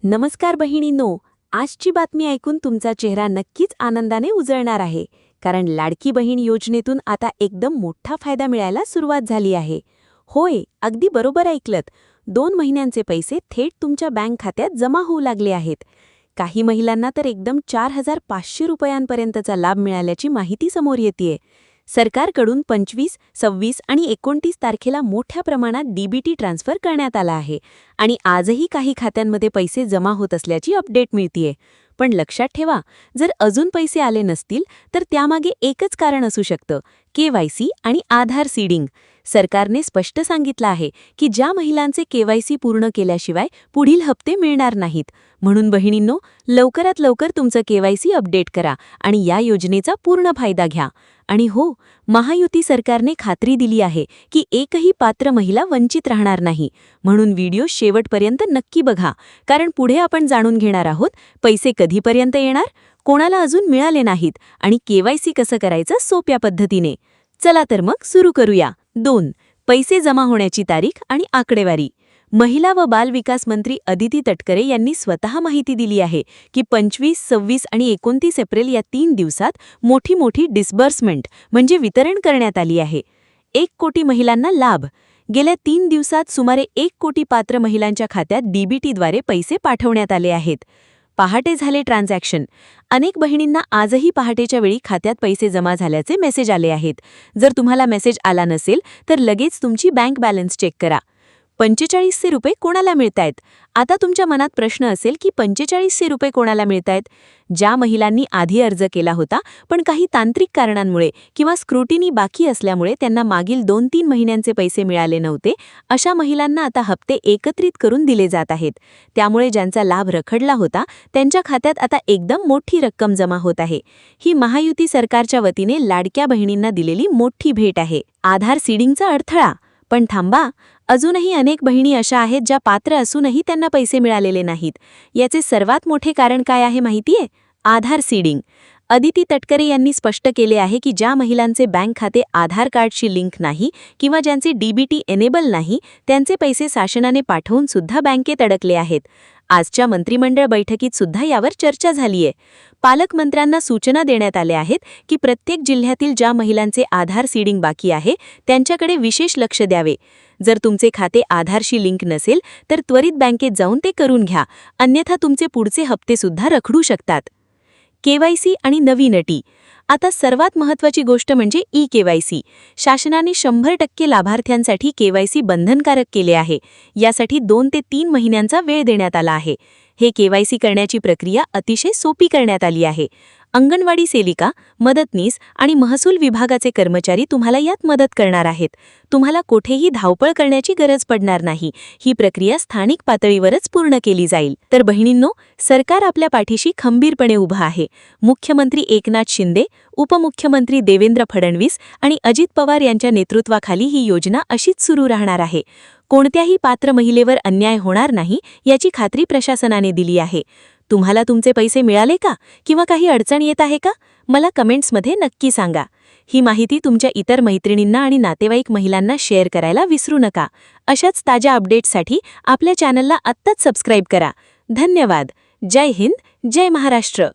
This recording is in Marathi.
नमस्कार बहिणींनो, आजची बातमी ऐकून तुमचा चेहरा नक्कीच आनंदाने उजळणार आहे. कारण लाडकी बहीण योजनेतून आता एकदम मोठा फायदा मिळायला सुरुवात झाली आहे. होय, अगदी बरोबर ऐकलत. 2 महिन्यांचे पैसे थेट तुमच्या बँक खात्यात जमा होऊ लागले आहेत. काही महिलांना तर एकदम 4,500 रुपयांपर्यंतचा लाभ मिळाल्याची माहिती समोर येतेय. सरकारकडून 25, 26 आणि 29 तारखेला मोठ्या प्रमाणात डीबीटी ट्रान्स्फर करण्यात आला आहे आणि आजही काही खात्यांमध्ये पैसे जमा होत असल्याची अपडेट मिळतेय. पण लक्षात ठेवा, जर अजून पैसे आले नसतील तर त्यामागे एकच कारण असू शकतं: केवायसी आणि आधार सीडिंग. सरकारने स्पष्ट सांगितलं आहे की ज्या महिलांचे केवायसी पूर्ण केल्याशिवाय पुढील हप्ते मिळणार नाहीत. म्हणून बहिणींनो, लवकरात लवकर तुमचं केवायसी अपडेट करा आणि या योजनेचा पूर्ण फायदा घ्या. आणि हो, महायुती सरकारने खात्री दिली आहे की एकही पात्र महिला वंचित राहणार नाही. म्हणून व्हिडिओ शेवटपर्यंत नक्की बघा, कारण पुढे आपण जाणून घेणार आहोत पैसे कधीपर्यंत येणार, कोणाला अजून मिळाले नाहीत आणि केवायसी कसं करायचं सोप्या पद्धतीने. चला तर मग सुरू करूया. 2. पैसे जमा होण्याची तारीख आणि आकडेवारी. महिला व बाल विकास मंत्री अदिती तटकरे यांनी स्वतः माहिती दिली आहे की 25, 26 आणि 29 एप्रिल या 3 दिवसात मोठी डिस्बर्समेंट म्हणजे वितरण करण्यात आली आहे. 1 कोटी महिलांना लाभ. गेल्या 3 दिवसात सुमारे 1 कोटी पात्र महिलांच्या खात्यात डीबीटीद्वारे पैसे पाठवण्यात आले आहेत. पहाटे झाले ट्रान्झॅक्शन. अनेक बहिणींना आजही पहाटेच्या वेळी खात्यात पैसे जमा झाल्याचे मेसेज आले आहेत. जर तुम्हाला मेसेज आला नसेल तर लगेच तुमची बँक बॅलन्स चेक करा. 4500 रुपये कोणाला मिळतायत? आता तुमच्या मनात प्रश्न असेल की 4500 रुपये कोणाला मिळतायत? ज्या महिलांनी आधी अर्ज केला होता पण काही तांत्रिक कारणांमुळे किंवा स्क्रुटिनी बाकी असल्यामुळे त्यांना मागील 2-3 महिन्यांचे पैसे मिळाले नव्हते, अशा महिलांना आता हप्ते एकत्रित करून दिले जात आहेत. त्यामुळे ज्यांचा लाभ रखडला होता त्यांच्या खात्यात आता एकदम मोठी रक्कम जमा होत आहे. ही महायुती सरकारच्या वतीने लाडक्या बहिणींना दिलेली मोठी भेट आहे. आधार सीडिंगचा अडथळा. पण थांबा, अजूनही अनेक बहिणी अशा आहेत ज्या पात्र असूनही त्यांना पैसे मिळालेले नाहीत. याचे सर्वात मोठे कारण काय आहे माहितीये? आधार सीडिंग. अदिती तटकरे यांनी स्पष्ट केले आहे की ज्या महिलांचे बँक खाते आधार कार्डशी लिंक नाही किंवा ज्यांचे डीबीटी एनेबल नाही, त्यांचे पैसे शासनाने पाठवून सुद्धा बँकेत अडकले आहेत. आजच्या मंत्रिमंडळ बैठकीत सुद्धा यावर चर्चा झालीय. पालकमंत्र्यांना सूचना देण्यात आल्या आहेत की प्रत्येक जिल्ह्यातील ज्या महिलांचे आधार सीडिंग बाकी आहे त्यांच्याकडे विशेष लक्ष द्यावे. जर तुमचे खाते आधारशी लिंक नसेल तर त्वरित बँकेत जाऊन ते करून घ्या, अन्यथा तुमचे पुढचे हप्ते सुद्धा रखडू शकतात. केवायसी आणि नवीन अटी. आता सर्वात महत्त्वाची गोष्ट म्हणजे ई-केवायसी. शासनाने 100% लाभार्थ्यांसाठी केवायसी बंधनकारक केले आहे. यासाठी 2 ते 3 महिन्यांचा वेळ देण्यात आला आहे. हे केवायसी करण्याची प्रक्रिया अतिशय सोपी करण्यात आली आहे. अंगणवाडी सेविका, मदतनीस आणि महसूल विभागाचे कर्मचारी तुम्हाला यात मदत करणार आहेत. तुम्हाला कुठेही धावपळ करण्याची गरज पडणार नाही. ही प्रक्रिया स्थानिक पातळीवरच पूर्ण केली जाईल. तर बहिणींनो, सरकार आपल्या पाठीशी खंबीरपणे उभा आहे. मुख्यमंत्री एकनाथ शिंदे, उपमुख्यमंत्री देवेंद्र फडणवीस आणि अजित पवार यांच्या नेतृत्वाखाली ही योजना अशीच सुरू राहणार आहे. कोणत्याही पात्र महिलेवर अन्याय होणार नाही याची खात्री प्रशासनाने दिली आहे. तुम्हाला तुमचे पैसे मिळाले का किंवा काही अडचण येत आहे का? मला कमेंट्समध्ये नक्की सांगा. ही माहिती तुमच्या इतर मैत्रिणींना आणि नातेवाईक महिलांना शेअर करायला विसरू नका. अशाच ताज्या अपडेट्ससाठी आपल्या चॅनलला आत्ताच सबस्क्राईब करा. धन्यवाद. जय हिंद, जय महाराष्ट्र.